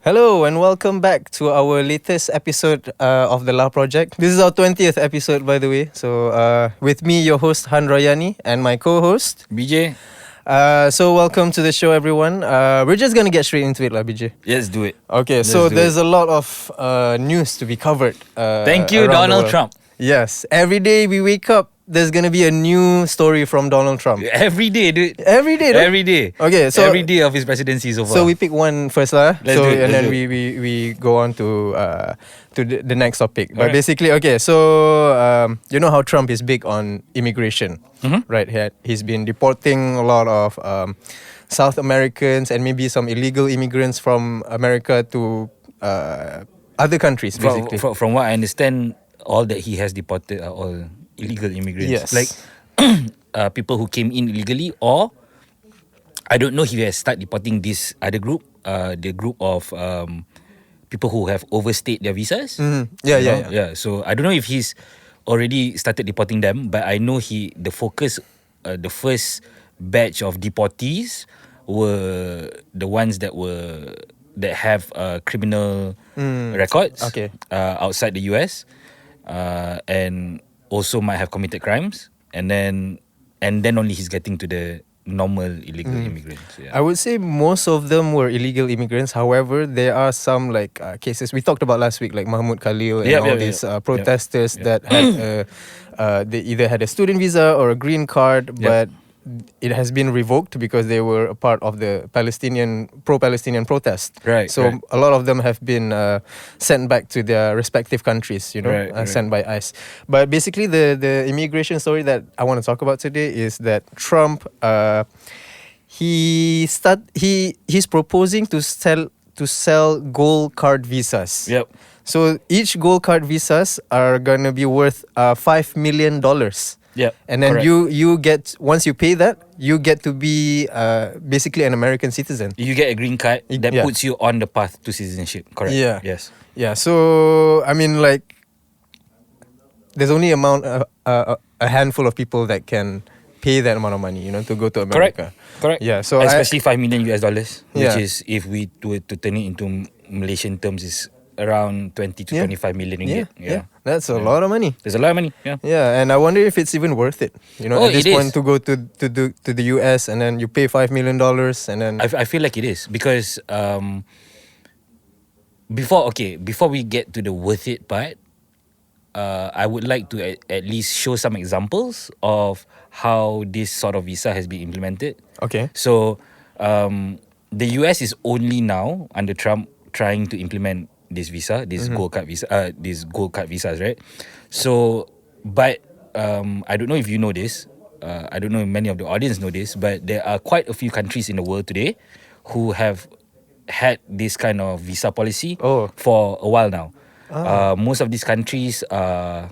Hello and welcome back to our latest episode of the La Project. This is our 20th episode, by the way. So with me, your host Han Royani, and my co-host BJ. So welcome to the show, everyone. We're just gonna get straight into it, lah, BJ. Let's do it. Okay, so there's a lot of news to be covered. Thank you, Donald Trump. Yes, every day we wake up, there's gonna be a new story from Donald Trump. Every day, dude. Every day, Every day. Okay, so every day of his presidency so far. So we pick one first, lah. Let's do it, And then let's do we go on to the next topic. But Alright. basically, okay. So you know how Trump is big on immigration, right? He's been deporting a lot of South Americans and maybe some illegal immigrants from America to other countries, basically. From what I understand, all that he has deported are all illegal immigrants. Yes. Like people who came in illegally, or I don't know if he has started deporting this other group, the group of people who have overstayed their visas. Yeah. So I don't know if he's already started deporting them, but I know the first batch of deportees were the ones that have criminal records outside the US, and also might have committed crimes, and then only he's getting to the normal illegal immigrants. I would say most of them were illegal immigrants. However, there are some cases we talked about last week, like Mahmoud Khalil and these protesters that had they either had a student visa or a green card, but it has been revoked because they were a part of the pro-Palestinian protest. Right. So a lot of them have been sent back to their respective countries, sent by ICE. But basically, the immigration story that I want to talk about today is that Trump, he's proposing to sell gold card visas. Yep. So each gold card visas are gonna be worth $5 million. Yeah, and then correct. you get, once you pay that, you get to be basically an American citizen. You get a green card that puts you on the path to citizenship. Correct. Yeah. Yes. Yeah. So I mean, there's only a handful of people that can pay that amount of money, to go to America. Correct. Yeah. So especially $5 million US, which Yeah. is, if we were to turn it into Malaysian terms, is around 20 to 25 million ringgit. Yeah. That's a lot of money. There's a lot of money. Yeah. Yeah, and I wonder if it's even worth it. At this it point, is. to go to the US and then you pay $5 million and then I feel like it is, because before we get to the worth it part, I would like to at least show some examples of how this sort of visa has been implemented. Okay. So the US is only now under Trump trying to implement this visa, these gold card visas, right? So, but I don't know if you know this. I don't know if many of the audience know this, but there are quite a few countries in the world today who have had this kind of visa policy for a while now. Most of these countries, for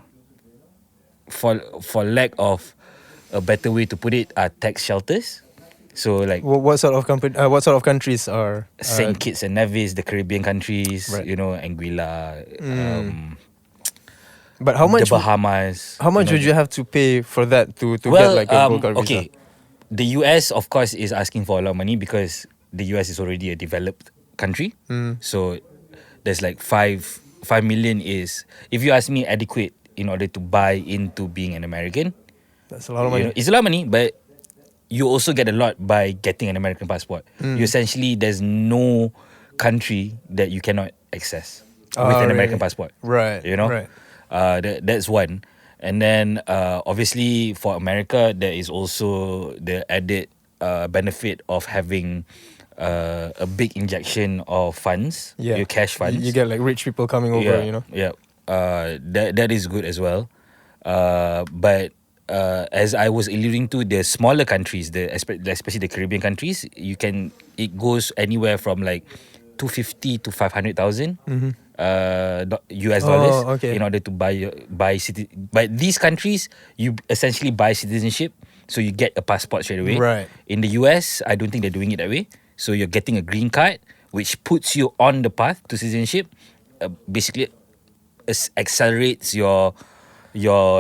lack of a better way to put it, are tax shelters. So like, what sort of countries are Saint Kitts and Nevis, the Caribbean countries, Right. Anguilla, but how much the Bahamas. How much would you have to pay for that to get a gold card visa? Okay, the US of course is asking for a lot of money because the US is already a developed country. So there's like 5 million is, if you ask me, adequate in order to buy into being an American. That's a lot of money. It's a lot of money, but you also get a lot by getting an American passport. You essentially, there's no country that you cannot access with an American passport. Right. Right. That's one. And then obviously for America, there is also the added benefit of having a big injection of funds, your cash funds. You get like rich people coming over, Yeah. That is good as well. But as I was alluding to, the smaller countries, especially the Caribbean countries, it goes anywhere from like 250 to 500,000 US dollars in order to buy these countries, you essentially buy citizenship, so you get a passport straight away. Right. In the US, I don't think they're doing it that way. So you're getting a green card, which puts you on the path to citizenship. Basically, accelerates your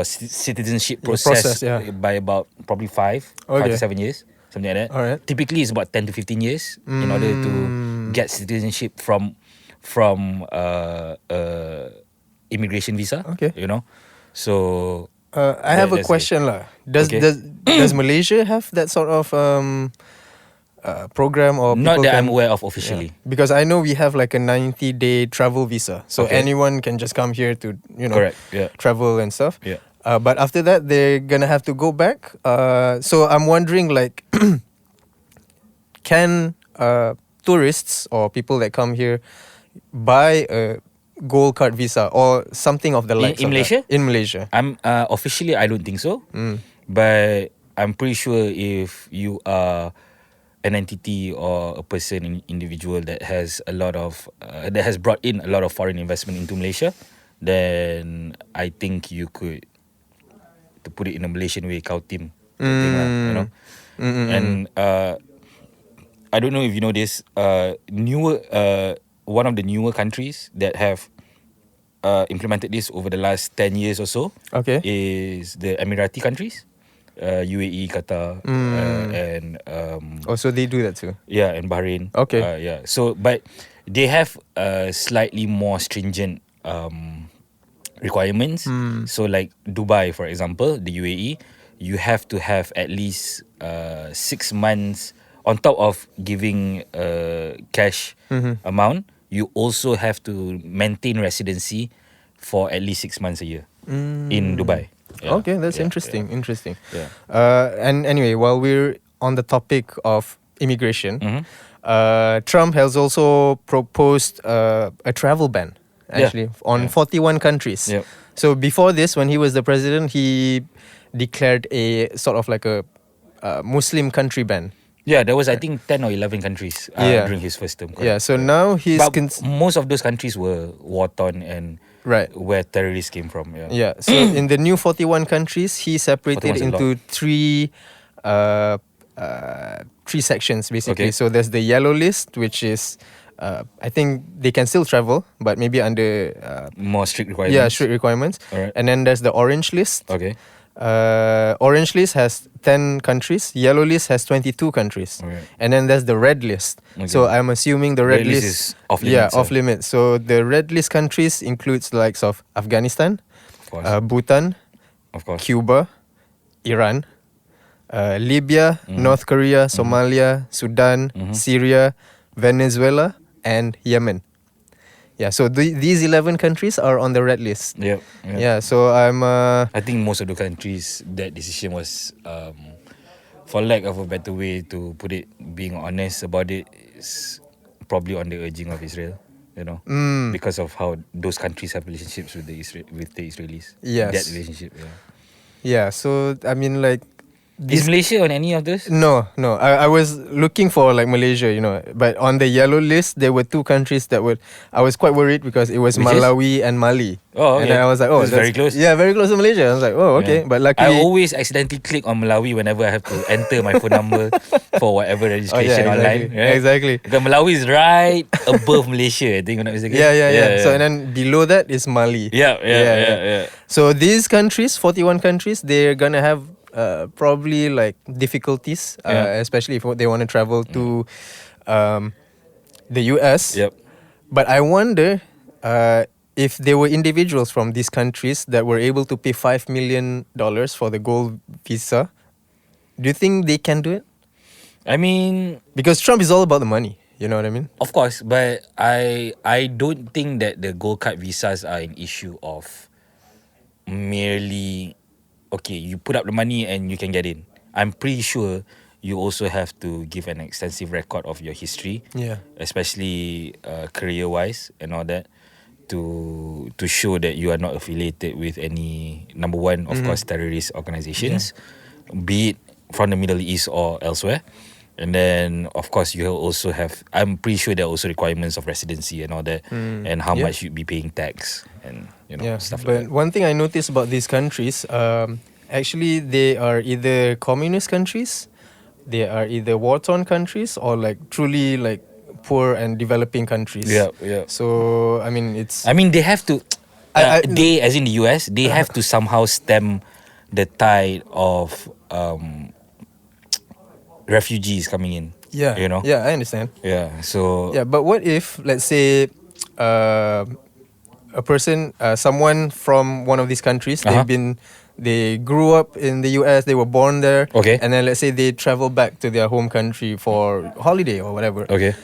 citizenship process, by about probably 5 to 7 years. something like that. Alright. Typically, it's about 10 to 15 years in order to get citizenship from immigration visa. Okay. You know, so I have a that's question lah. Does Okay. does Malaysia have that sort of program or not people that can, I'm aware of officially. Because I know we have like a 90-day travel visa, so Okay. anyone can just come here to Correct. Yeah. travel and stuff. Yeah. But after that, they're gonna have to go back. So I'm wondering, like, can tourists or people that come here buy a gold card visa or something of the like in Malaysia? In Malaysia. I'm officially I don't think so. But I'm pretty sure if you are an entity or a person, individual that has a lot of that has brought in a lot of foreign investment into Malaysia, then I think you could, to put it in a Malaysian way, kau team, thing lah, you know. And I don't know if you know this, newer one of the newer countries that have implemented this over the last 10 years or so Okay. is the Emirati countries, UAE, Qatar, and So they do that too. yeah, and Bahrain. Okay. Yeah. So, but they have slightly more stringent requirements. So, like Dubai, for example, the UAE, you have to have at least 6 months on top of giving cash amount. You also have to maintain residency for at least 6 months a year in Dubai. Yeah. Okay, that's Yeah, interesting. yeah. Interesting. Yeah. And anyway, while we're on the topic of immigration, Trump has also proposed a travel ban, actually, on 41 countries. Yep. So before this, when he was the president, he declared a sort of like a Muslim country ban. Yeah, there was I think 10 or 11 countries during his first term. Correct? Yeah, so now he's... But most of those countries were war-torn and Right. where terrorists came from. Yeah. Yeah, so in the new 41 countries, he separated 41's a into three sections, basically. Okay. So there's the yellow list, which is, I think they can still travel, but maybe under... More strict requirements. yeah, strict requirements. Alright. And then there's the orange list. Okay. Orange list has 10 countries, yellow list has 22 countries. Alright. And then there's the red list. Okay. So I'm assuming the red Red list list is off Yeah, limits, off limits. So the red list countries includes the likes of Afghanistan, Of course. Bhutan, Of course. Cuba, Iran, Libya, North Korea, Somalia, Sudan, Syria, Venezuela, and Yemen. Yeah, so these 11 countries are on the red list. Yep. Yeah, so I'm... I think most of the countries, that decision was, for lack of a better way to put it, being honest about it, is probably on the urging of Israel. You know, because of how those countries have relationships with the Israelis. Yes. That relationship. Yeah. yeah, so I mean, like... Is Malaysia on any of those? No. I was looking for like Malaysia, but on the yellow list there were two countries that were... I was quite worried because it was Which is? Malawi and Mali. Oh, okay. And then I was like, oh, That's very close. Yeah, very close to Malaysia. I was like, oh, okay. Yeah. But I luckily... always accidentally click on Malawi whenever I have to enter my phone number for whatever registration online. Right? Exactly. Because Malawi is right above Malaysia, I think, if I'm not mistaken. Yeah. So and then below that is Mali. Yeah. So these countries, 41 countries, they're gonna have probably like difficulties, especially if they want to travel to the US. Yep. But I wonder if there were individuals from these countries that were able to pay $5 million for the gold visa. Do you think they can do it? I mean, Because Trump is all about the money. You know what I mean? of course, but I don't think that the gold card visas are an issue of merely, okay, you put up the money and you can get in. I'm pretty sure you also have to give an extensive record of your history, Yeah. especially career-wise and all that, to show that you are not affiliated with any, number one, of course, terrorist organizations, be it from the Middle East or elsewhere. And then, of course, you also have, I'm pretty sure there are also requirements of residency and all that, and how much you'd be paying tax and, stuff but like that. one thing I noticed about these countries, actually they are either communist countries, they are either war-torn countries, or like truly like poor and developing countries. Yeah. So I mean, it's... I mean, they have to, I- they, as in the US, they have to somehow stem the tide of refugees coming in. Yeah. You know? Yeah, I understand. Yeah. So Yeah, but what if, let's say, a person, someone from one of these countries, they grew up in the US, they were born there, Okay. and then let's say they travel back to their home country for holiday or whatever, Okay.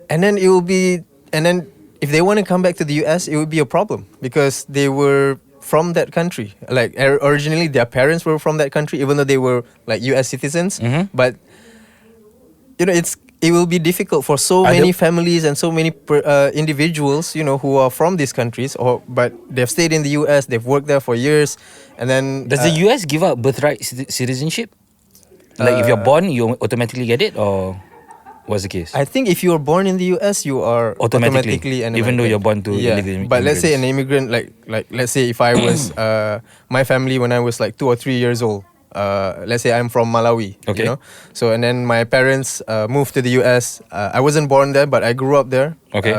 and then if they want to come back to the US, it would be a problem because they were from that country. Like originally, their parents were from that country, even though they were like US citizens, but it will be difficult for so many families and so many individuals, who are from these countries, but they've stayed in the US, they've worked there for years, and then Does the US give out birthright citizenship? Like if you're born, you automatically get it, or what's the case? I think if you are born in the US, you are automatically an even though American. you're born to illegal But let's say an immigrants. immigrant, like let's say if I was my family when I was like 2 or 3 years old. Let's say I'm from Malawi, Okay. So and then my parents moved to the US. I wasn't born there, but I grew up there. Okay.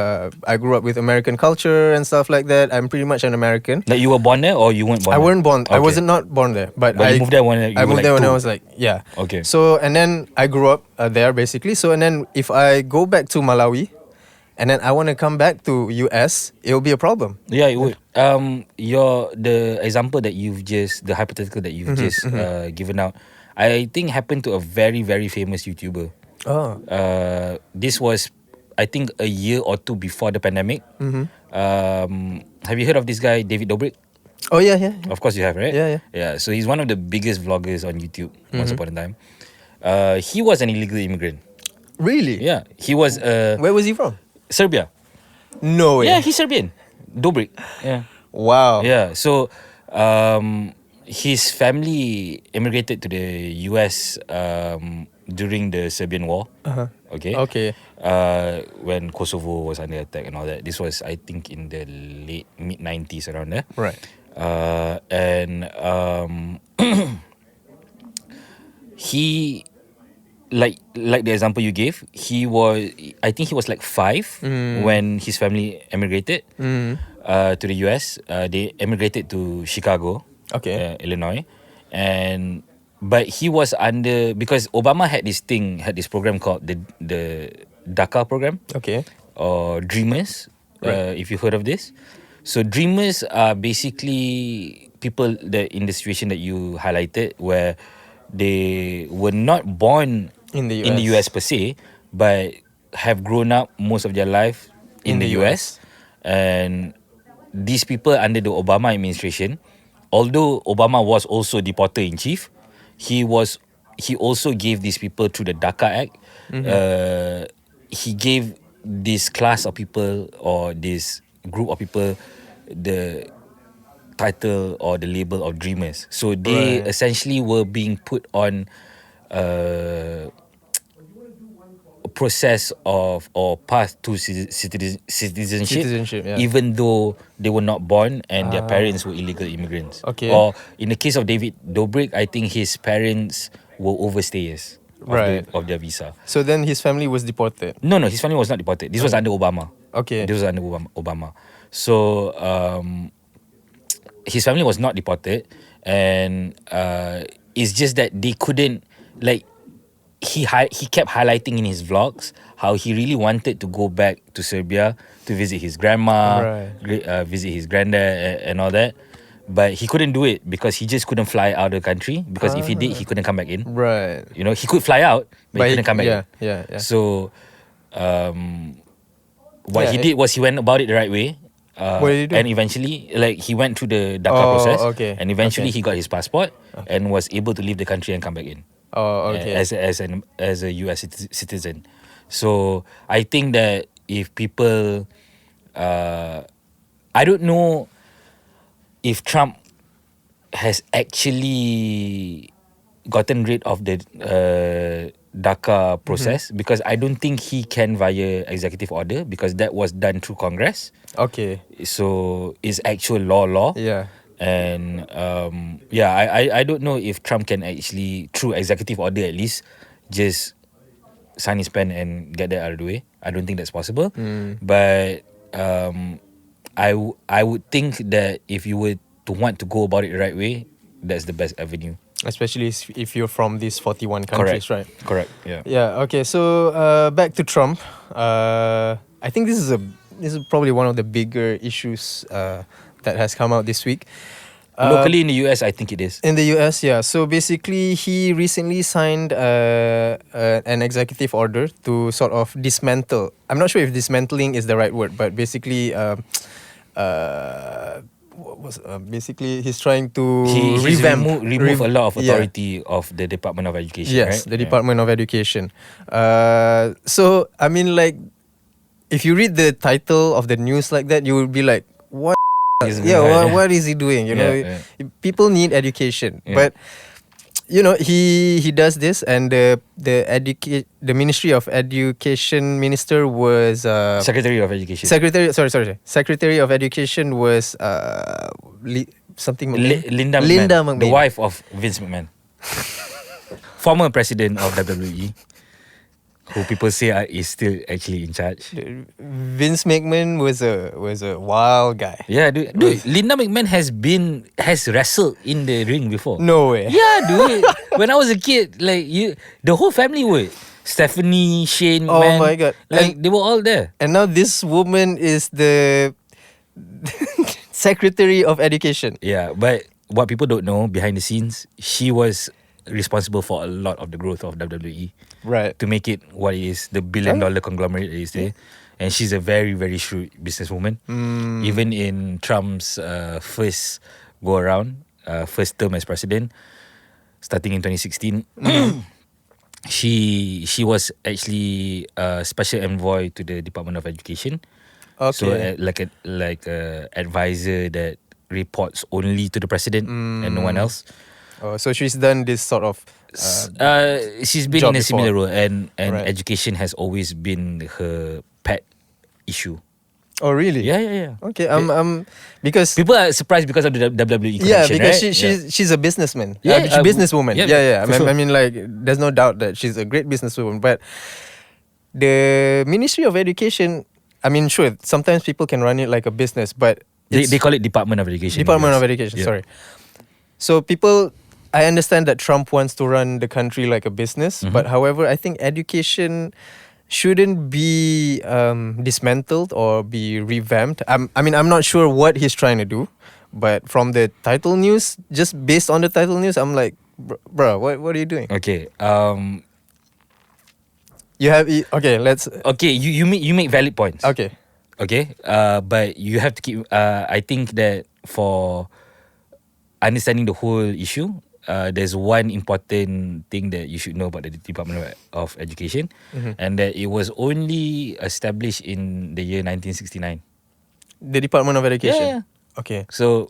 I grew up with American culture and stuff like that. I'm pretty much an American. Like you were born there, or you weren't born? I there? weren't born. I Okay. wasn't not born there, but But I you moved there when you I were moved like there when I 2. was like Okay. So and then I grew up there basically. So and then if I go back to Malawi, and then I want to come back to US, it will be a problem. Yeah, it would. The example that the hypothetical that you've just given out, I think happened to a very, very famous YouTuber. Oh. This was, I think, a year or two before the pandemic. Have you heard of this guy, David Dobrik? Oh yeah, yeah. Of course you have, right? Yeah, yeah. Yeah, so he's one of the biggest vloggers on YouTube once upon a time. He was an illegal immigrant. Really? Yeah, he was Where was he from? Serbia. No way. Yeah, he's Serbian. Dobrik. Yeah. Wow. Yeah, so his family immigrated to the US during the Serbian War. Okay. Okay. When Kosovo was under attack and all that. This was, I think, in the late mid 90s around there. Right. And he, like the example you gave, I think he was like 5 when his family emigrated to the US. They emigrated to Chicago, Okay. Illinois, but he was because Obama had this program called the DACA program, Okay. or Dreamers, Right. if you heard of this. So Dreamers are basically people that in the situation that you highlighted, where they were not born In the in the US per se, but have grown up most of their life in the US. And these people under the Obama administration, although Obama was also deporter in chief, he also gave these people through the DACA Act. He gave this class of people, or this group of people, the title or the label of dreamers. So they essentially were being put on a process of, or path to citizenship, yeah. even though they were not born and their parents were illegal immigrants. Okay. Or in the case of David Dobrik, I think his parents were overstayers of their visa. So then his family was deported. No, his family was not deported. This was under Obama. Okay. This was under Obama. So his family was not deported, and it's just that they couldn't, like, he kept highlighting in his vlogs how he really wanted to go back to Serbia to visit his grandma, visit his granddad, and all that. But he couldn't do it because he just couldn't fly out of the country, because if he did, he couldn't come back in. Right. You know, he could fly out, but he couldn't come back in. Yeah. So what he did was he went about it the right way. What did he do? And eventually, like, he went through the DACA process. Okay. And eventually Okay. he got his passport and was able to leave the country and come back in. Oh, okay. As a US citizen. So I think that if people, I don't know if Trump has actually gotten rid of the DACA process, because I don't think he can via executive order, because that was done through Congress. Okay. So it's actual law. Yeah. And I don't know if Trump can actually, through executive order at least, just sign his pen and get that out of the way. I don't think that's possible. But I would think that if you were to want to go about it the right way, that's the best avenue. Especially if you're from these 41 countries, right? Correct. Yeah. Yeah. Okay. So back to Trump. I think this is probably one of the bigger issues that has come out this week. Locally in the US, I think it is. In the US, yeah. So basically, he recently signed an executive order to sort of dismantle. I'm not sure if dismantling is the right word, but basically, basically he's trying to He's remove a lot of authority of the Department of Education. Yes, right? the Department of Education. So I mean, like, if you read the title of the news like that, you will be like, what? What is he doing? You know, people need education, but you know, he does this, and the Ministry of Education minister was Secretary of Education. Secretary of Education was something Linda McMahon, the wife of Vince McMahon, former president of WWE. Who people say is still actually in charge. Vince McMahon was a wild guy. Yeah, dude. Linda McMahon has wrestled in the ring before. No way. Yeah, dude. When I was a kid, like the whole family would. Stephanie, Shane, oh man, my god, like they were all there. And now this woman is the Secretary of Education. Yeah, but what people don't know behind the scenes, she was responsible for a lot of the growth of WWE. Right. To make it what it is, the billion-dollar conglomerate it is today. And she's a very, very shrewd businesswoman. Even in Trump's first go-around, first term as president, starting in 2016, she was actually a special envoy to the Department of Education. Okay. So like a advisor that reports only to the president and no one else. Oh, so she's done this sort of. She's been in a similar role, and right. Education has always been her pet issue. Oh really? Yeah. Okay, because people are surprised because of the WWE connection. Yeah, because right? she's a businessman. Yeah, she's a businesswoman. Yeah. Sure. I mean, like, there's no doubt that she's a great businesswoman. But the Ministry of Education, I mean, sure, sometimes people can run it like a business, but they call it Department of Education. Department of Education. Yeah. Sorry. So people. I understand that Trump wants to run the country like a business, but however, I think education shouldn't be dismantled or be revamped. I mean, I'm not sure what he's trying to do, but from the title news, just based on the title news, I'm like, bro, what are you doing? Okay. You have let's. Okay, you make valid points. Okay. But you have to keep. I think that for understanding the whole issue, there's one important thing that you should know about the Department of Education, and that it was only established in the year 1969. The Department of Education? Yeah. Okay. So,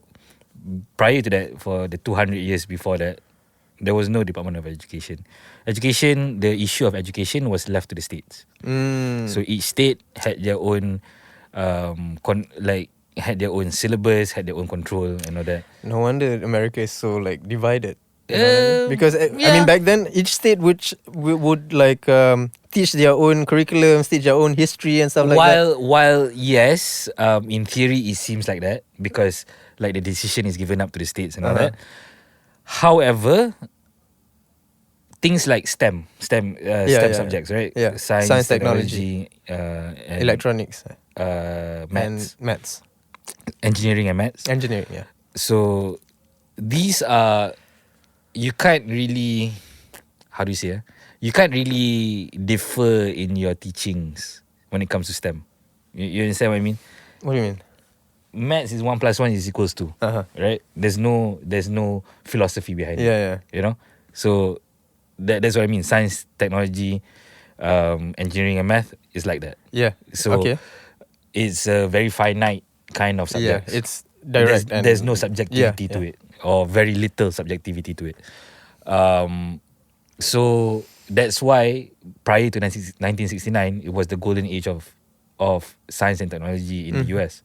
prior to that, for the 200 years before that, there was no Department of Education. The issue of education was left to the states. So, each state had their own, had their own syllabus, had their own control and all that. No wonder America is so like divided. You know what I mean? Because I mean, back then each state would like teach their own curriculums, teach their own history and stuff like that. While yes, in theory it seems like that because like the decision is given up to the states and all that. However, things like STEM subjects, right? Yeah. Science, technology, and electronics, maths, and maths, engineering and maths. Engineering, yeah. So these are, you can't really, how do you say? You can't really differ in your teachings when it comes to STEM. You understand what I mean? What do you mean? Maths is 1 + 1 is equals 2, right? There's no philosophy behind it. Yeah. You know, so that's what I mean. Science, technology, engineering, and math is like that. Yeah. So it's a very finite kind of subject. Yeah, it's direct. There's no subjectivity to it, or very little subjectivity to it. So that's why prior to 1969, it was the golden age of science and technology in the US.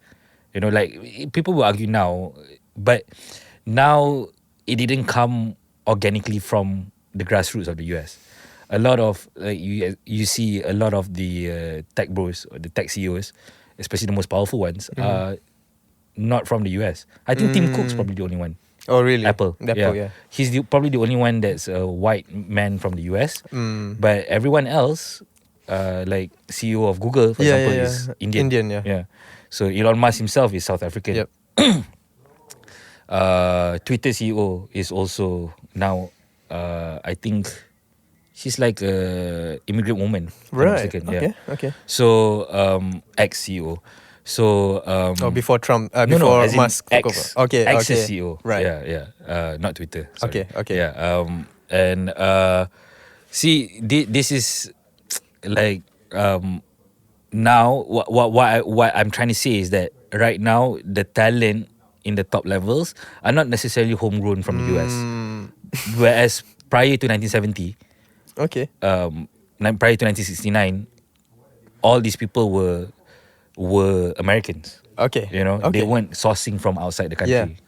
You know, like people will argue now, but now it didn't come organically from the grassroots of the US. A lot of you see a lot of the tech bros or the tech CEOs, especially the most powerful ones, are not from the US. I think Tim Cook's probably the only one. Oh, really? Apple. Yeah. He's probably the only one that's a white man from the US. But everyone else, like CEO of Google, for example, is Indian. Indian, yeah. So Elon Musk himself is South African. Yep. Twitter CEO is also now, I think, she's like a immigrant woman. if I'm not Right. mistaken. Okay. So ex CEO. So Before Trump, no, before as in Musk took X. over. Okay. X is CEO. Right. Yeah. Not Twitter. Sorry. Okay. Yeah. And see, this is like now what I'm trying to say is that right now the talent in the top levels are not necessarily homegrown from the US, whereas prior to 1970, Okay. prior to 1969, all these people were Americans. Okay. You know, they weren't sourcing from outside the country.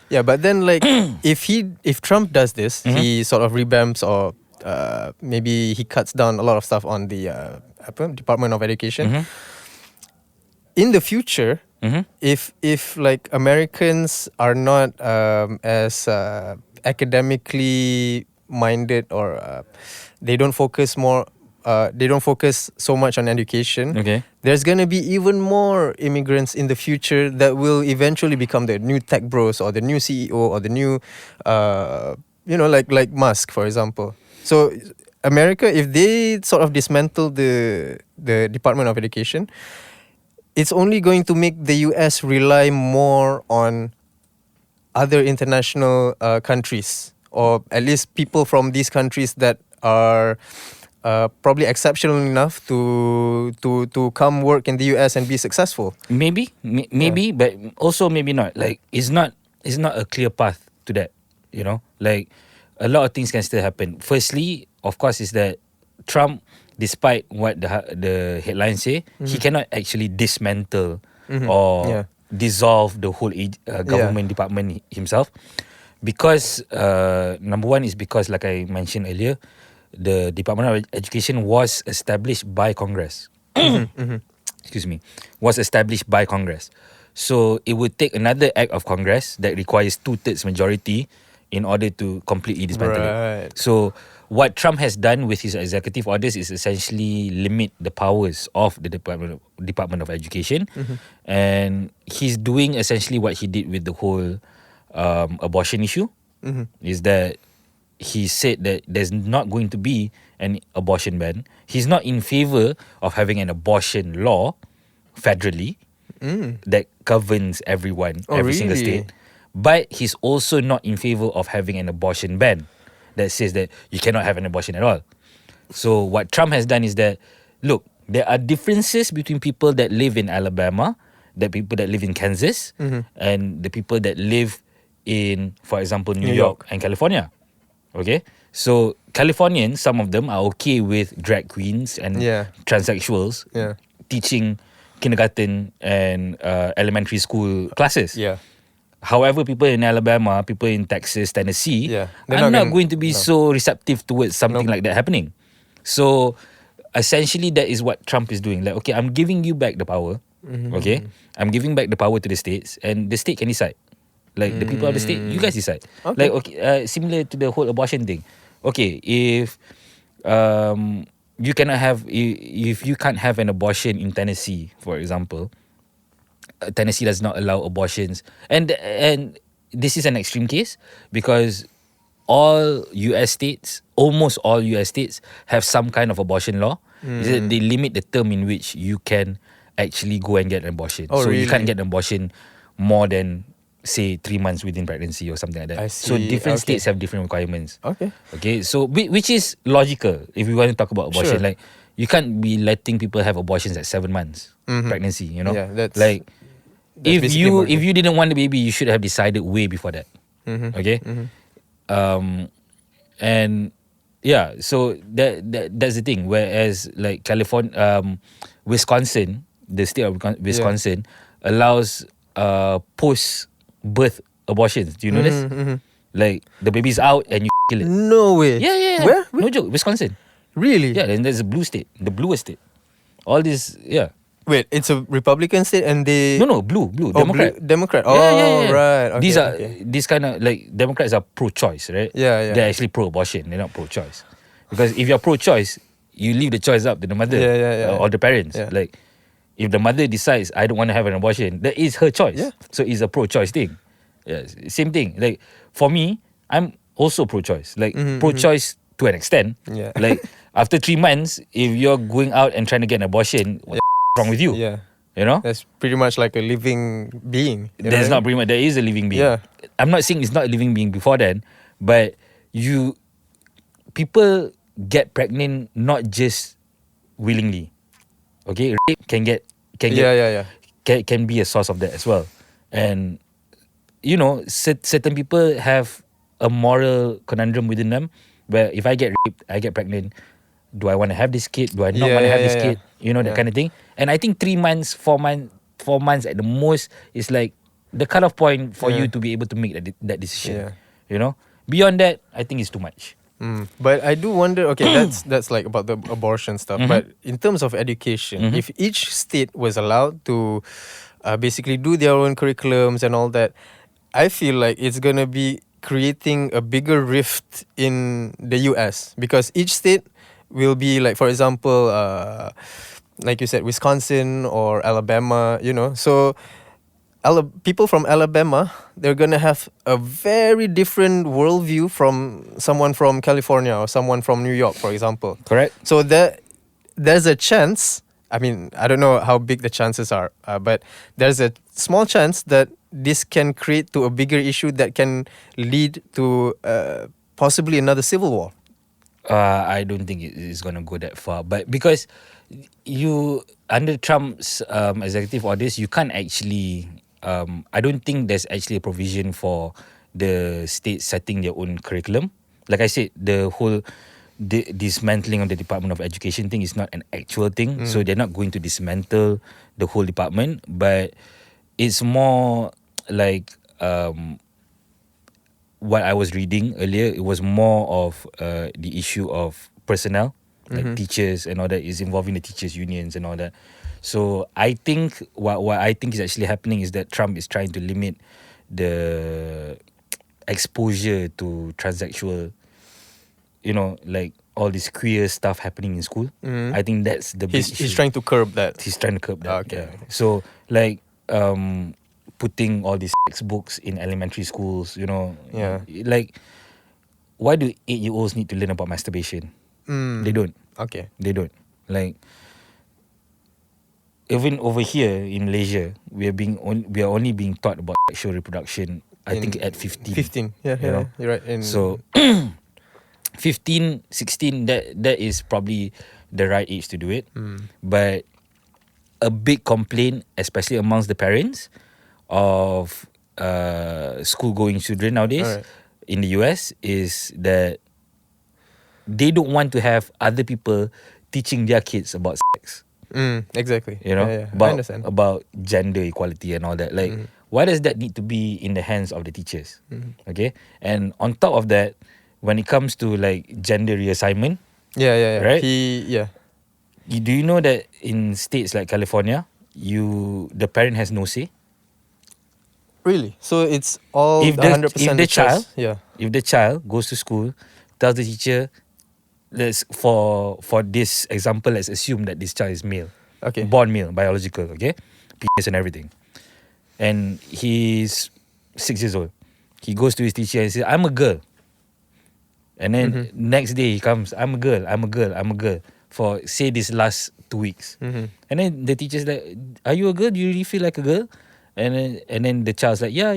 Yeah, but then like if Trump does this, he sort of revamps or maybe he cuts down a lot of stuff on the Department of Education. In the future, if like Americans are not as academically minded or they don't focus so much on education. Okay. There's gonna be even more immigrants in the future that will eventually become the new tech bros or the new CEO or the new, like Musk, for example. So America, if they sort of dismantle the Department of Education, it's only going to make the US rely more on other international countries, or at least people from these countries that are probably exceptional enough to come work in the US and be successful. Maybe, but also maybe not. Like it's not a clear path to that. You know, like a lot of things can still happen. Firstly, of course, is that Trump, despite what the headlines say, he cannot actually dismantle or dissolve the whole government department himself, because number one is because, like I mentioned earlier, the Department of Education was established by Congress. Excuse me, was established by Congress. So it would take another act of Congress that requires 2/3 majority in order to completely dismantle it. So what Trump has done with his executive orders is essentially limit the powers of the Department of Education, and he's doing essentially what he did with the whole abortion issue. Is that he said that there's not going to be an abortion ban. He's not in favor of having an abortion law federally that governs everyone, every single state. But he's also not in favor of having an abortion ban that says that you cannot have an abortion at all. So what Trump has done is that, look, there are differences between people that live in Alabama, the people that live in Kansas, and the people that live in, for example, New York and California. Okay? So Californians, some of them are okay with drag queens and transsexuals teaching kindergarten and elementary school classes. However, people in Alabama, people in Texas, Tennessee are not going to be so receptive towards something like that happening. So essentially that is what Trump is doing. Like, okay, I'm giving you back the power. Okay? I'm giving back the power to the states, and the state can decide. Like the people of the state, you guys decide. Like, okay, similar to the whole abortion thing. Okay, if you cannot have, if you can't have an abortion in Tennessee, for example, Tennessee does not allow abortions, and this is an extreme case because all US states, almost all US states, have some kind of abortion law. They limit the term in which you can actually go and get an abortion. So you can't get an abortion more than, say, 3 months within pregnancy or something like that. So different states have different requirements. Okay. So which is logical if we want to talk about abortion. Like, you can't be letting people have abortions at 7 months pregnancy. You know, like if you didn't want the baby, you should have decided way before that. Okay. And yeah, so that's the thing. Whereas like California, Wisconsin, the state of Wisconsin allows post-birth abortions. Do you know this? Like the baby's out and you kill it. No way. Yeah. Where? No joke. Wisconsin. Really? Yeah, and there's a blue state, the bluest state. All this, yeah. Wait, it's a Republican state and they... No, blue, Democrat. Democrat. Yeah. Right. Okay, These are okay. these kind of like Democrats are pro-choice, right? Yeah. They're actually pro-abortion. They're not pro-choice. Because if you're pro-choice, you leave the choice up to the mother or the parents. Yeah. Like, if the mother decides I don't want to have an abortion, that is her choice. Yeah. So it's a pro-choice thing. Yeah, same thing. Like for me, I'm also pro-choice. Like pro-choice to an extent. Yeah. Like after 3 months, if you're going out and trying to get an abortion, what's wrong with you? Yeah. You know? That's pretty much like a living being. There's not pretty much. There is a living being. Yeah. I'm not saying it's not a living being before then, but people get pregnant not just willingly. Okay, rape can be a source of that as well, and certain people have a moral conundrum within them where if I get raped, I get pregnant. Do I want to have this kid? Do I not want to have this kid? You know, that kind of thing. And I think 3 months, 4 months at the most is like the cutoff point for you to be able to make that decision. Yeah. You know, beyond that, I think it's too much. But I do wonder. Okay, that's like about the abortion stuff. But in terms of education, if each state was allowed to basically do their own curriculums and all that, I feel like it's gonna be creating a bigger rift in the US because each state will be like, for example, like you said, Wisconsin or Alabama, so people from Alabama, they're gonna have a very different worldview from someone from California or someone from New York, for example. Correct. So there's a chance, I mean, I don't know how big the chances are, but there's a small chance that this can create to a bigger issue that can lead to possibly another civil war. I don't think it's going to go that far. But because under Trump's executive orders, you can't actually... I don't think there's actually a provision for the states setting their own curriculum. Like I said, the whole dismantling of the Department of Education thing is not an actual thing. So they're not going to dismantle the whole department. But it's more like... what I was reading earlier, it was more of the issue of personnel, like teachers and all that, is involving the teachers' unions and all that. So I think what I think is actually happening is that Trump is trying to limit the exposure to transsexual, like all this queer stuff happening in school. I think that's the big issue. He's trying to curb that. He's trying to curb that. Okay. Yeah. So like putting all these textbooks in elementary schools, Yeah. Like, why do 8-year-olds need to learn about masturbation? They don't. Okay. They don't. Like, even over here in Malaysia, we are only being taught about sexual reproduction. I think at 15. 15. Yeah, you're right. So 15, 16, that is probably the right age to do it. But a big complaint, especially amongst the parents of school-going children nowadays in the US, is that they don't want to have other people teaching their kids about sex. Exactly. I understand. About gender equality and all that. Like, why does that need to be in the hands of the teachers? Okay, and on top of that, when it comes to like gender reassignment, right? Do you know that in states like California, the parent has no say? Really? So it's all if 100% the child, choice? If the child goes to school, tells the teacher, for this example, let's assume that this child is male. Okay. Born male, biological, okay? Penis and everything. And he's 6 years old. He goes to his teacher and says, I'm a girl. And then next day he comes, I'm a girl. For, say, this last 2 weeks. And then the teacher's like, are you a girl? Do you really feel like a girl? And then the child's like, yeah,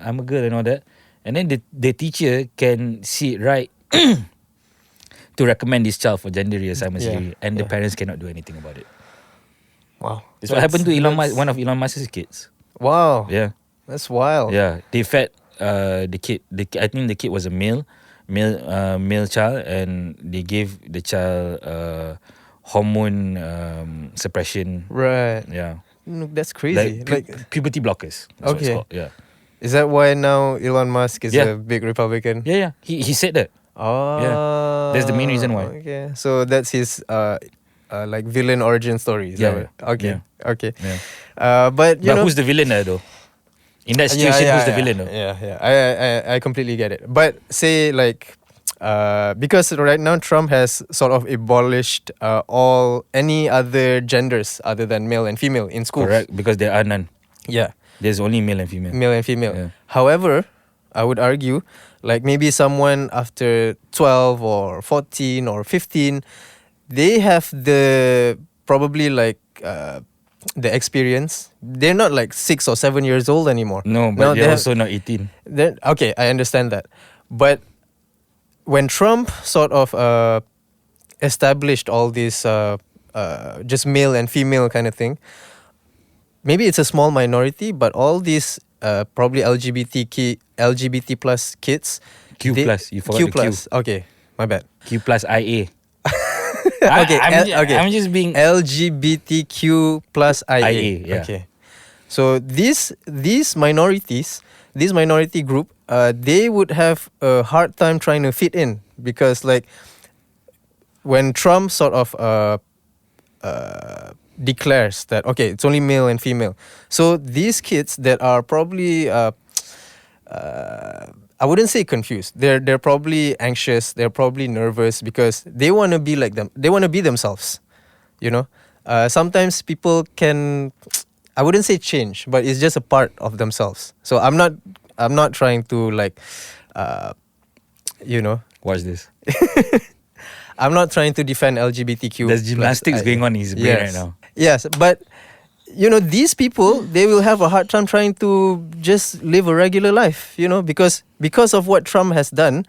I'm a girl and all that. And then the teacher can see it right to recommend this child for gender reassignment surgery, and the parents cannot do anything about it. Wow. That's what happened to one of Elon Musk's kids. Wow. Yeah. That's wild. Yeah. They fed the kid. I think the kid was a male child, and they gave the child hormone suppression. Right. Yeah. That's crazy. Like puberty blockers. That's what it's called. Yeah. Is that why now Elon Musk is a big Republican? Yeah. He said that. Oh. Yeah. That's the main reason why. Okay. So that's his like villain origin story. Is that Yeah. what- okay. Yeah. Okay. Yeah. But you But know, who's the villain there though? In that situation, who's the villain though? Yeah. I completely get it. But say like, because right now Trump has sort of abolished any other genders other than male and female in schools. Correct, because there are none. Yeah, There's only male and female. male and female. Yeah. However, I would argue, like maybe someone after 12 or 14 or 15, they have probably like the experience. They're not like 6 or 7 years old anymore. No, but Now they're they also not 18. okay, I understand that. But when Trump sort of established all this just male and female kind of thing, maybe it's a small minority, but all these probably LGBT plus kids. Q plus, you forgot Q the Q. plus. Okay, my bad. Q plus IA. Okay, I'm just being LGBTQ plus IA. IA, yeah. Okay, so these minority group, they would have a hard time trying to fit in, because like when Trump sort of declares that okay, it's only male and female, so these kids that are probably I wouldn't say confused. They're probably anxious. They're probably nervous because they want to be like them. They want to be themselves. You know, sometimes people can, I wouldn't say change, but it's just a part of themselves. So I'm not trying to like, you know, watch this. I'm not trying to defend LGBTQ. There's gymnastics going on in his brain right Yes. now. Yes, but you know, these people, they will have a hard time trying to just live a regular life, you know, because of what Trump has done,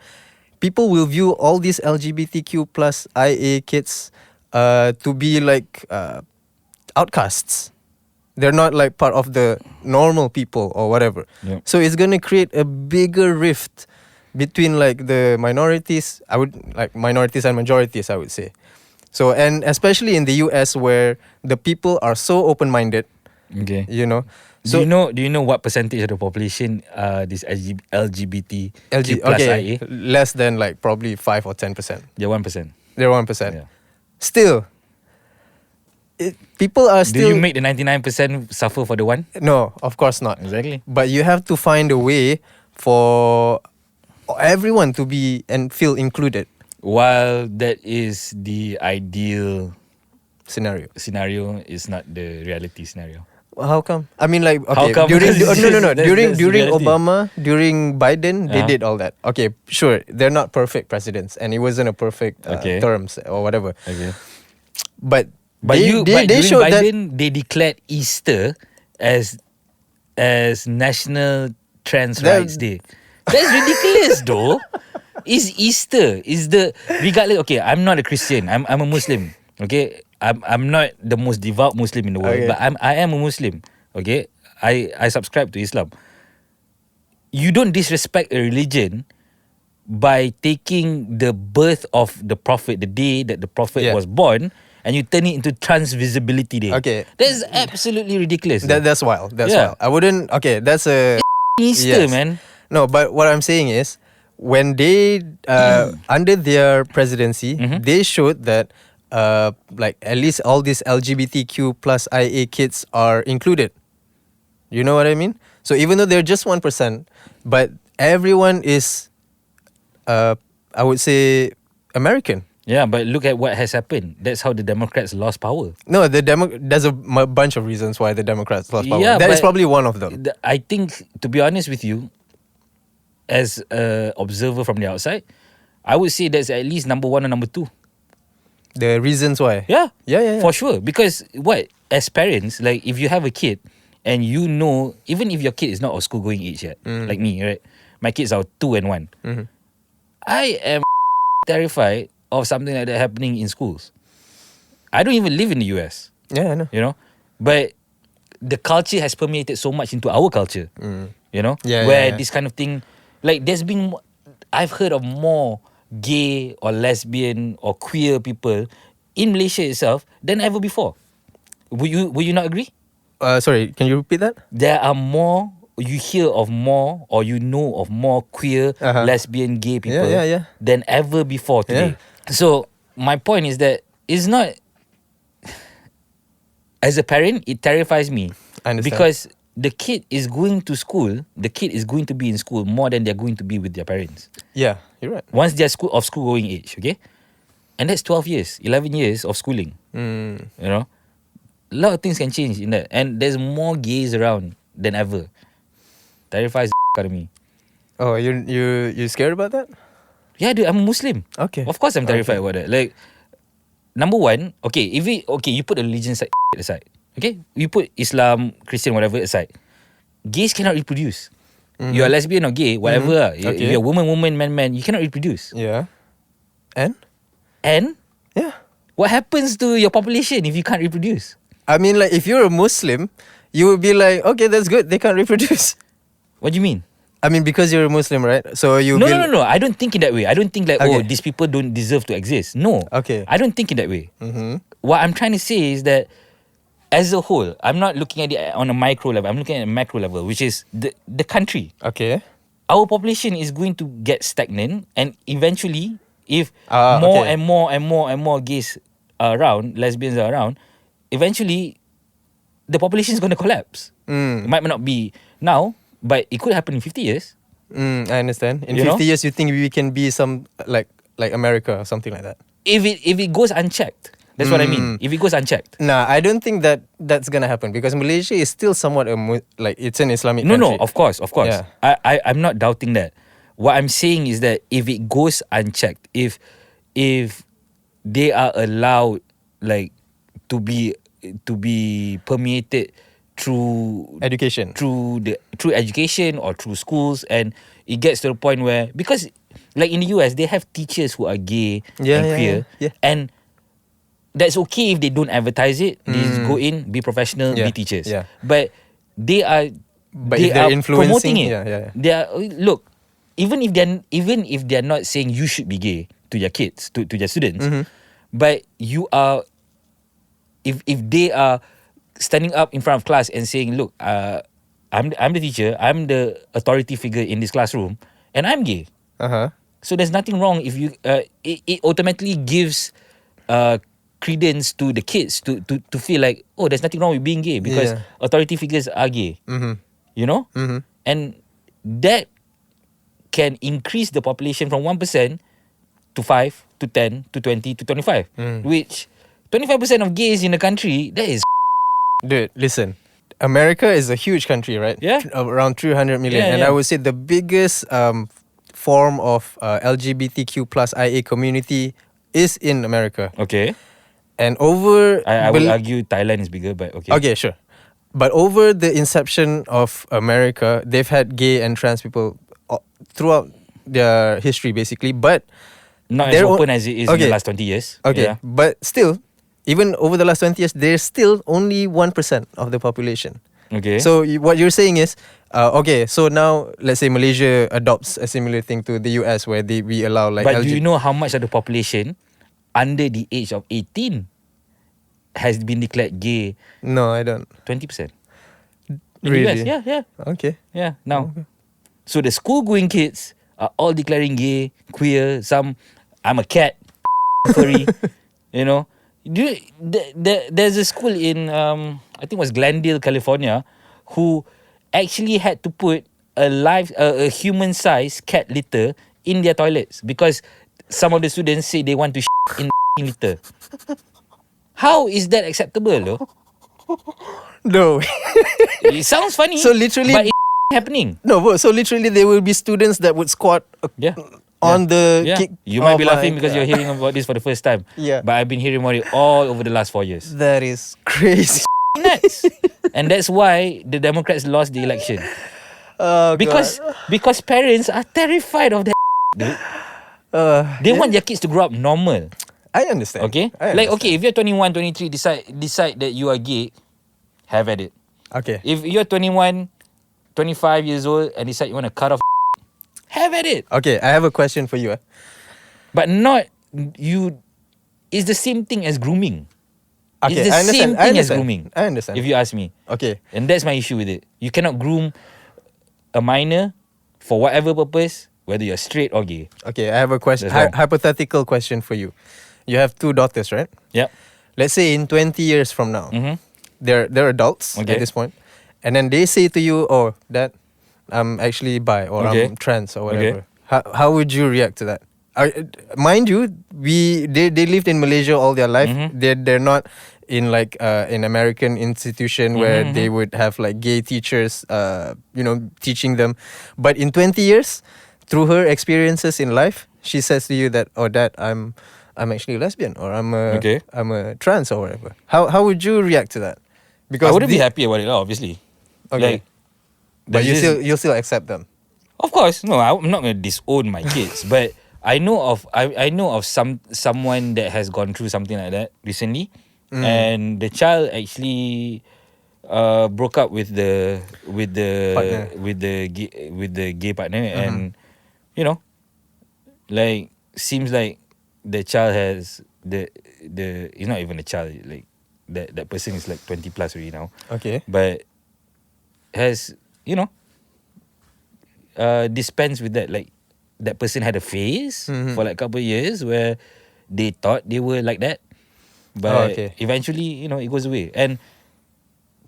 people will view all these LGBTQ plus IA kids to be like outcasts. They're not like part of the normal people or whatever. Yep. So it's going to create a bigger rift between like the minorities, minorities and majorities, I would say. So, and especially in the US where the people are so open-minded, Okay. you know. Do So you know what percentage of the population this LGBT plus IA? less than like probably 5 or 10%. They're 1%. They're 1%. Yeah. Still, people are Do still. you make the 99% suffer for the one? No, of course not. Exactly. But you have to find a way for everyone to be and feel included. While that is the ideal Scenario. is not the reality scenario. How come? I mean, like, How okay, come? during Because no. that's During the reality. Obama, during Biden, they Uh-huh. did all that. Okay, sure, they're not perfect presidents, and it wasn't a perfect Okay. terms or whatever. Okay. But But they during showed that. Biden, they declared Easter as National Trans That- Rights Day. That's ridiculous, though. It's Easter. Is the regardless? Okay, I'm not a Christian. I'm a Muslim. Okay, I'm not the most devout Muslim in the world, Okay. but I am a Muslim. Okay, I subscribe to Islam. You don't disrespect a religion by taking the birth of the Prophet, the day that the Prophet Yeah. was born, and you turn it into Trans Visibility Day. Okay. That's absolutely ridiculous. That's wild. That's Yeah. wild. I wouldn't. Okay, that's a. Easter, Yes. man. No, but what I'm saying is, when they under their presidency, Mm-hmm. they showed that like at least all these LGBTQ plus IA kids are included. You know what I mean? So even though they're just 1%, but everyone is, I would say, American. Yeah, but look at what has happened. That's how the Democrats lost power. No, there's a bunch of reasons why the Democrats lost power. Yeah, That is but probably one of them. I think, to be honest with you, as an observer from the outside, I would say that's at least number one or number two. The reasons why. Yeah. Yeah. For sure. Because as parents, like if you have a kid and you know, even if your kid is not of school going age yet, like me, right? My kids are 2 and 1. Mhm. I am terrified of something like that happening in schools. I don't even live in the US, Yeah, I know. you know? But the culture has permeated so much into our culture, you know? Yeah, Where yeah. this kind of thing, like I've heard of more gay or lesbian or queer people in Malaysia itself than ever before. Will you not agree? Sorry, can you repeat that? There are more, you hear of more or you know of more queer, Uh-huh. lesbian, gay people Yeah. than ever before today. So my point is that it's not as a parent, it terrifies me. I understand. Because the kid is going to school, the kid is going to be in school more than they're going to be with their parents. Yeah, you're right. Once they're of school going age, okay? And that's 12 years, 11 years of schooling. You know? A lot of things can change in that. And there's more gays around than ever. Terrifies the out of me. Oh, you scared about that? Yeah, dude, I'm a Muslim. Okay. Of course I'm terrified about that. Like, number one, you put the religion aside. Okay? You put Islam, Christian, whatever aside. Gays cannot reproduce. You are lesbian or gay, whatever. If you're woman, man, you cannot reproduce. Yeah. And? Yeah. What happens to your population if you can't reproduce? I mean, like, if you're a Muslim, you would be like, okay, that's good. They can't reproduce. What do you mean? I mean, because you're a Muslim, right? So you No. I don't think in that way. I don't think like, Okay. these people don't deserve to exist. No. Okay. I don't think in that way. What I'm trying to say is that as a whole, I'm not looking at it on a micro level. I'm looking at a macro level, which is the country. Okay. Our population is going to get stagnant, and eventually, if okay. and more gays are around, lesbians are around, eventually, the population is going to collapse. It might not be now, but it could happen in 50 years. I understand. In You 50 know? years, you think we can be some like America or something like that? If it goes unchecked, that's what I mean. If it goes unchecked. Nah, I don't think that's gonna happen because Malaysia is still somewhat it's an Islamic country. No, of course. Yeah. I'm not doubting that. What I'm saying is that if it goes unchecked, if they are allowed like to be permeated through Education. through education or through schools, and it gets to the point where, because like in the US they have teachers who are gay and queer, and that's okay if they don't advertise it. They just go in, be professional, be teachers. Yeah. But they are But they if they're are influencing, promoting it. yeah. They are, look, even if they're not saying you should be gay to your kids, to their students, but you are, if they are standing up in front of class and saying, look, I'm the teacher, I'm the authority figure in this classroom, and I'm gay. So there's nothing wrong if you it automatically gives credence to the kids to feel like, oh, there's nothing wrong with being gay because authority figures are gay. You know? And that can increase the population from 1% to 5 to 10 to 20 to 25, which 25% of gays in the country, that is Dude, listen. America is a huge country, right? Yeah. Around 300 million. Yeah, and yeah. I would say the biggest form of LGBTQ plus IA community is in America. okay. And over... I would argue Thailand is bigger, but okay. Okay, sure. But over the inception of America, they've had gay and trans people throughout their history, basically. But Not as open as it is in the last 20 years. Okay, Yeah. but still, even over the last 20 years, there's still only 1% of the population. Okay. So what you're saying is, okay, so now let's say Malaysia adopts a similar thing to the US where we allow like but do you know how much of the population under the age of 18 has been declared gay? No, I don't. 20%. In Really? the US, yeah. Okay. Yeah, now. So the school-going kids are all declaring gay, queer, some, I'm a cat, furry, you know. There's a school in, I think it was Glendale, California, who actually had to put a human-sized cat litter in their toilets because some of the students say they want to in the litter. How is that acceptable, though? No. It sounds funny, So literally- but it's happening. No, but so literally there will be students that would squat Yeah. on the Yeah. kick. You might be Oh laughing my because God. you're hearing about this for the first time. Yeah. But I've been hearing about it all over the last 4 years. That is crazy. Nuts. And that's why the Democrats lost the election. Oh, Because parents are terrified of that. Dude. They want their kids to grow up normal. I understand. Okay? I Like, understand. okay, if you're 21, 23, decide that you are gay, have at it. Okay. If you're 21, 25 years old and decide you want to cut off, have at it. Okay, I have a question for you. But not you. It's the same thing as grooming. Okay, It's the I understand. same I thing as understand. grooming. I understand. If you ask me. Okay. And that's my issue with it. You cannot groom a minor for whatever purpose, whether you're straight or gay. Okay, I have a question. That's wrong. Hypothetical question for you. You have 2 daughters, right? Yep. Let's say in 20 years from now, they're adults Okay. at this point, and then they say to you, "Oh, Dad, I'm actually bi or Okay. I'm trans or Okay. whatever." How would you react to that? Mind you, they lived in Malaysia all their life. Mhm. They're not in like an American institution where Mhm, they mhm. would have like gay teachers, teaching them. But in 20 years, through her experiences in life, she says to you that, "Oh, Dad, I'm actually a lesbian or Okay. I'm a trans or whatever." How would you react to that? I Because wouldn't be happy about it, lah, obviously. okay, Like, but there's this, you'll still accept them. of course, no, I'm not gonna disown my kids, but I know of someone that has gone through something like that recently, and the child actually broke up with the Partner. with the gay partner, and you know, like, seems like the child has the it's not even a child, like that person is like 20 plus already now, Okay. but has, you know, dispense with that. Like, that person had a phase for like a couple of years where they thought they were like that, but okay. eventually, you know, it goes away. And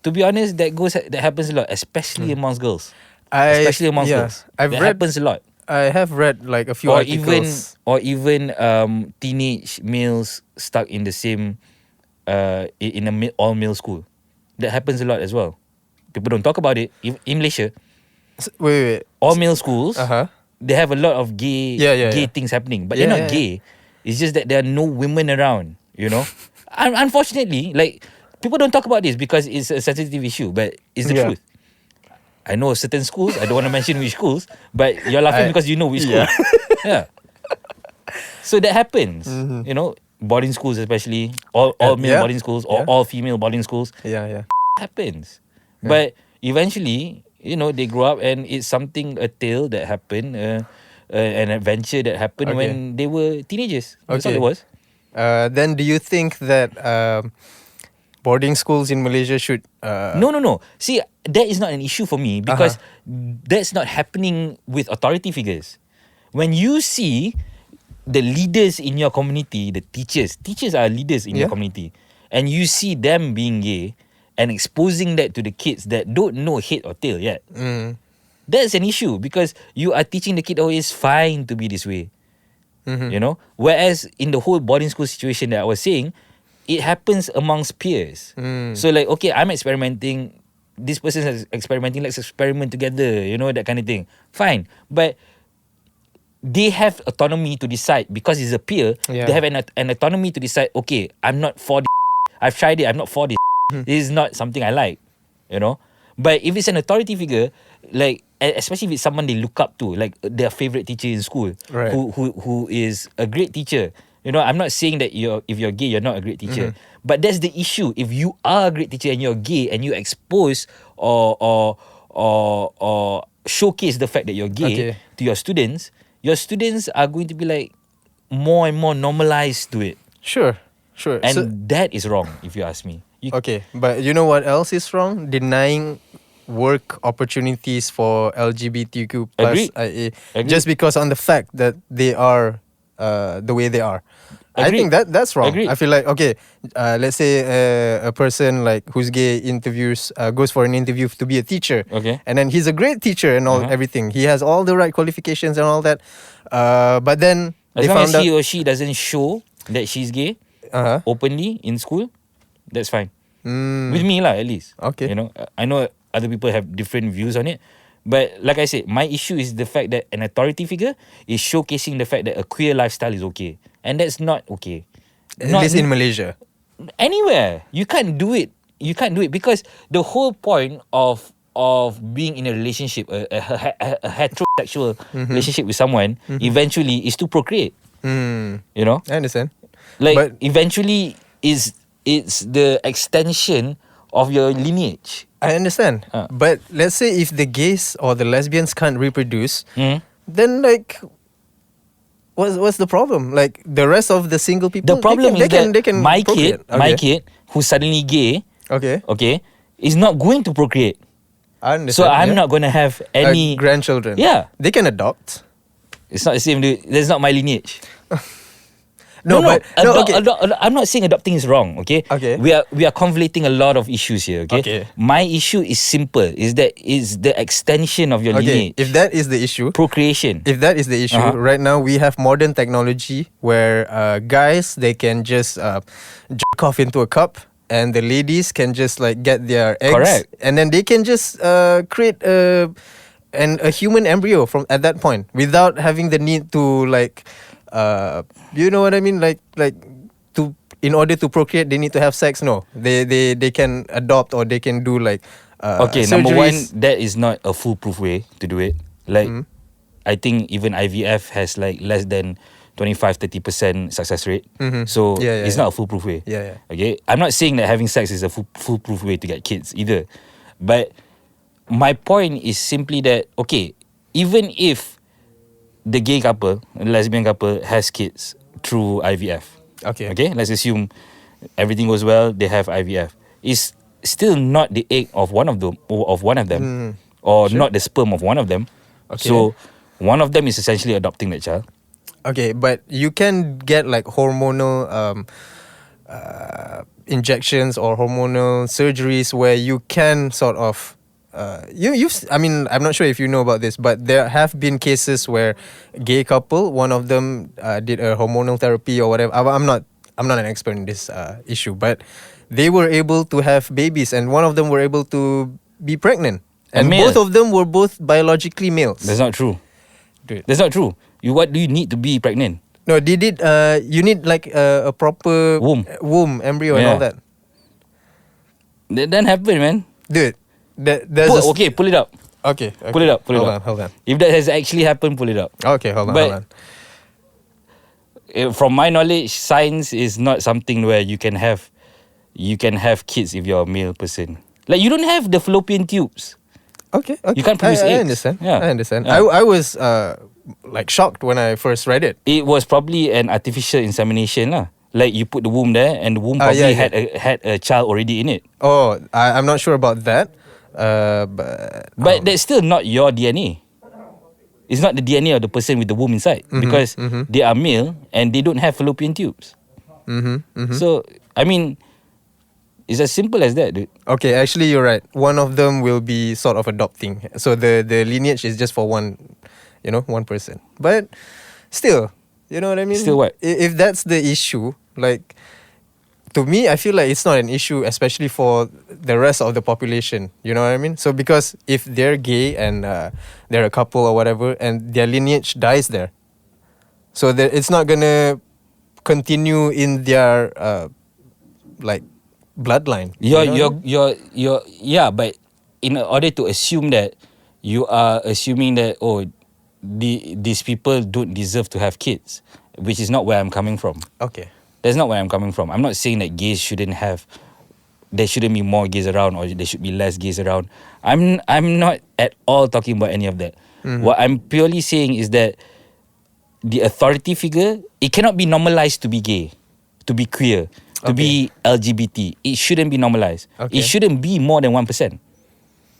to be honest, that happens a lot, especially amongst girls. Especially amongst girls. I've That read. happens a lot. I have read like a few Or even articles. teenage males stuck in the same in a all male school. That happens a lot as well. People don't talk about it. In Malaysia, Wait. all male schools, Uh-huh. they have a lot of gay Yeah. things happening, but Yeah, they're not yeah, gay. It's just that there are no women around, you know. Unfortunately, like, people don't talk about this because it's a sensitive issue, but it's the Yeah. truth. I know of certain schools, I don't want to mention which schools, but you're laughing because you know which school. yeah. Yeah. So that happens, you know, boarding schools especially, all male yeah. boarding schools or Yeah. all female boarding schools, Yeah. happens. But eventually, you know, they grow up and it's a tale that happened, an adventure that happened Okay. when they were teenagers. That's all Okay. it was. Then do you think that boarding schools in Malaysia should No. See, that is not an issue for me because that's not happening with authority figures. When you see the leaders in your community, the teachers are leaders in your Yeah. community, and you see them being gay and exposing that to the kids that don't know head or tail yet, that's an issue because you are teaching the kid, oh, it's fine to be this way. You know? Whereas in the whole boarding school situation that I was saying, it happens amongst peers. So like, okay, I'm experimenting, this person is experimenting, let's experiment together, you know, that kind of thing. Fine. But they have autonomy to decide because it's a peer. Yeah. They have an autonomy to decide, okay, I'm not for this. I've tried it, I'm not for this. This is not something I like, you know. But if it's an authority figure, like, especially if it's someone they look up to, like their favorite teacher in school, Right. who is a great teacher. You know, I'm not saying that if you're gay, you're not a great teacher. But that's the issue. If you are a great teacher and you're gay and you expose or showcase the fact that you're gay to your students are going to be like more and more normalized to it. Sure. And So, that is wrong, if you ask me. okay, but you know what else is wrong? Denying work opportunities for LGBTQ plus Agreed. IA Agreed. just because on the fact that they are the way they are. I Agreed. think that's wrong. Agreed. I feel like, okay, let's say a person like who's gay goes for an interview to be a teacher, Okay. and then he's a great teacher and all everything. He has all the right qualifications and all that, but then As they long found as he out. or she doesn't show that she's gay openly in school, that's fine. With me lah, at least. Okay. You know, I know other people have different views on it, but like I said, my issue is the fact that an authority figure is showcasing the fact that a queer lifestyle is okay, and that's not okay. At least in Malaysia. Anywhere you can't do it. You can't do it because the whole point of being in a relationship, a heterosexual relationship with someone, eventually is to procreate. You know, I understand. like, But- eventually it's the extension of your lineage. I understand. But let's say if the gays or the lesbians can't reproduce, then like what's the problem? Like the rest of the single people, The problem they is can, that they can my procreate. kid who's suddenly gay, Okay. is not going to procreate. I understand. So I'm not going to have any grandchildren. Yeah. They can adopt. It's not the same. That's not my lineage. No, but no, okay. I'm not saying adopting is wrong. Okay. Okay. We are conflating a lot of issues here. Okay. Okay. My issue is simple. Is the extension of your Okay, lineage. if that is the issue, Procreation. if that is the issue, right now we have modern technology where guys, they can just jerk off into a cup, and the ladies can just like get their eggs, Correct. and then they can just create a human embryo from at that point without having the need to like you know what I mean, like to, in order to procreate they need to have sex. No, they can adopt, or they can do like Okay, number one, surgeries. that is not a foolproof way to do it. Like, I think even IVF has like less than 25-30% success rate. So Yeah, it's yeah. not a foolproof way. Yeah, yeah. Okay, I'm not saying that having sex is a foolproof way to get kids either. But my point is simply that, okay, even if the gay couple, lesbian couple has kids through IVF. Okay. Okay, let's assume everything goes well, they have IVF. It's still not the egg of one of them, or not the sperm of one of them. Okay. So one of them is essentially adopting that child. Okay, but you can get like hormonal injections or hormonal surgeries where you can sort of I mean, I'm not sure if you know about this, but there have been cases where gay couple, one of them did a hormonal therapy or whatever. I'm not an expert in this issue, but they were able to have babies, and one of them were able to be pregnant, and male. both of them were both biologically males. That's not true. Dude. That's not true. What do you need to be pregnant? No, they did. You need like a proper womb, embryo, and all that. That doesn't happen, man. Dude, there's Pull it up. Okay. Pull it up. Hold on. If that has actually happened, pull it up. Okay, hold on. From my knowledge, science is not something where you can have kids if you're a male person. Like, you don't have the fallopian tubes. Okay. You can't produce I eggs. understand. Yeah. I understand. Yeah. I was like shocked when I first read it. It was probably an artificial insemination lah. Like, you put the womb there, and the womb probably had a child already in it. Oh, I'm not sure about that. But that's still not your DNA. It's not the DNA of the person with the womb inside, because they are male and they don't have fallopian tubes. So, I mean, it's as simple as that, dude. Okay, actually you're right. One of them will be sort of adopting. So the lineage is just for one person. But still, you know what I mean? Still what? If that's the issue, like, to me, I feel like it's not an issue, especially for the rest of the population. You know what I mean? So because if they're gay and they're a couple or whatever, and their lineage dies there, so that it's not gonna continue in their like bloodline. But in order to assume that, you are assuming that these people don't deserve to have kids, which is not where I'm coming from. Okay. That's not where I'm coming from. I'm not saying that gays there shouldn't be more gays around, or there should be less gays around. I'm not at all talking about any of that. What I'm purely saying is that the authority figure, it cannot be normalized to be gay, to be queer, to be LGBT. It shouldn't be normalized. Okay. It shouldn't be more than 1%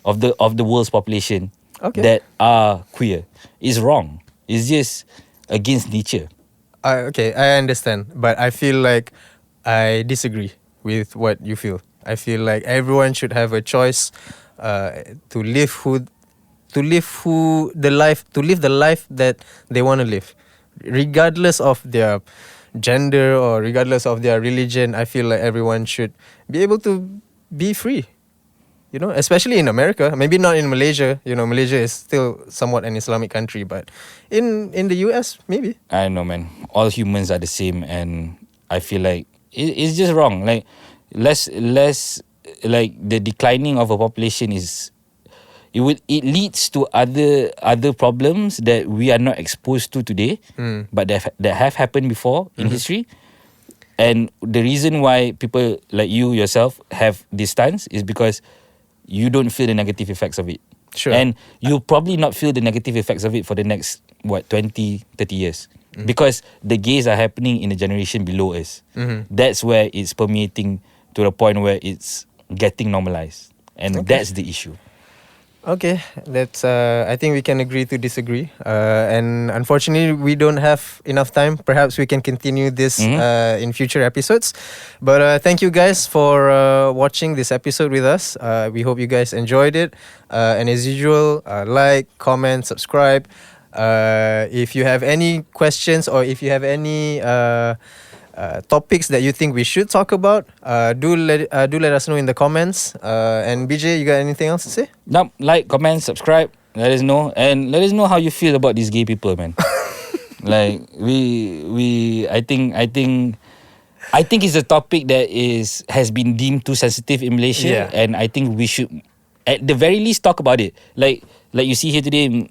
of the world's population that are queer. It's wrong. It's just against nature. Okay, I understand, but I feel like I disagree with what you feel. I feel like everyone should have a choice to live the life that they want to live, regardless of their gender or regardless of their religion. I feel like everyone should be able to be free. You know, especially in America. Maybe not in Malaysia. You know, Malaysia is still somewhat an Islamic country, but in the US, maybe. I don't know, man. All humans are the same, and I feel like it's just wrong. Like, less like the declining of a population it leads to other problems that we are not exposed to today, but that have happened before in history. And the reason why people like you yourself have this stance is because you don't feel the negative effects of it. Sure. And you'll probably not feel the negative effects of it for the next 20-30 years, because the gays are happening in the generation below us. That's where it's permeating to the point where it's getting normalized, and that's the issue. Okay, that's. I think we can agree to disagree. And unfortunately, we don't have enough time. Perhaps we can continue this in future episodes. But thank you guys for watching this episode with us. We hope you guys enjoyed it. And as usual, like, comment, subscribe. If you have any questions or if you have any topics that you think we should talk about, do let us know in the comments. And BJ, you got anything else to say? Nope. Like, comment, subscribe. Let us know, and let us know how you feel about these gay people, man. Like I think it's a topic that has been deemed too sensitive in Malaysia, and I think we should, at the very least, talk about it. Like you see here today,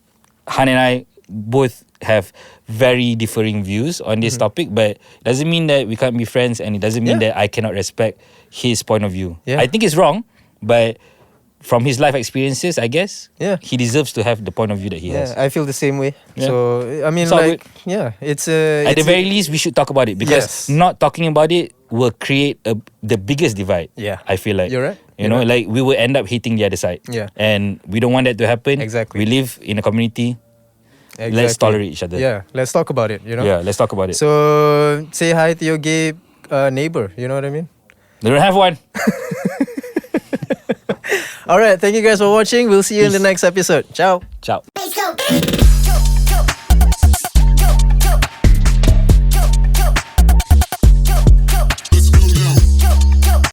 Han and I both have very differing views on this topic, but it doesn't mean that we can't be friends, and it doesn't mean that I cannot respect his point of view. I think it's wrong, but from his life experiences, I guess, he deserves to have the point of view that he has. I feel the same way. So I mean, it's at the very least, we should talk about it, because not talking about it will create the biggest divide. I feel like you're right. You know, like we will end up hating the other side. And we don't want that to happen. Exactly. We live in a community. Let's tolerate each other. Let's talk about it. You know. Yeah, let's talk about it. So say hi to your gay neighbor. You know what I mean? They don't have one. All right, thank you guys for watching. We'll see you in the next episode. Ciao. Ciao. Let's go.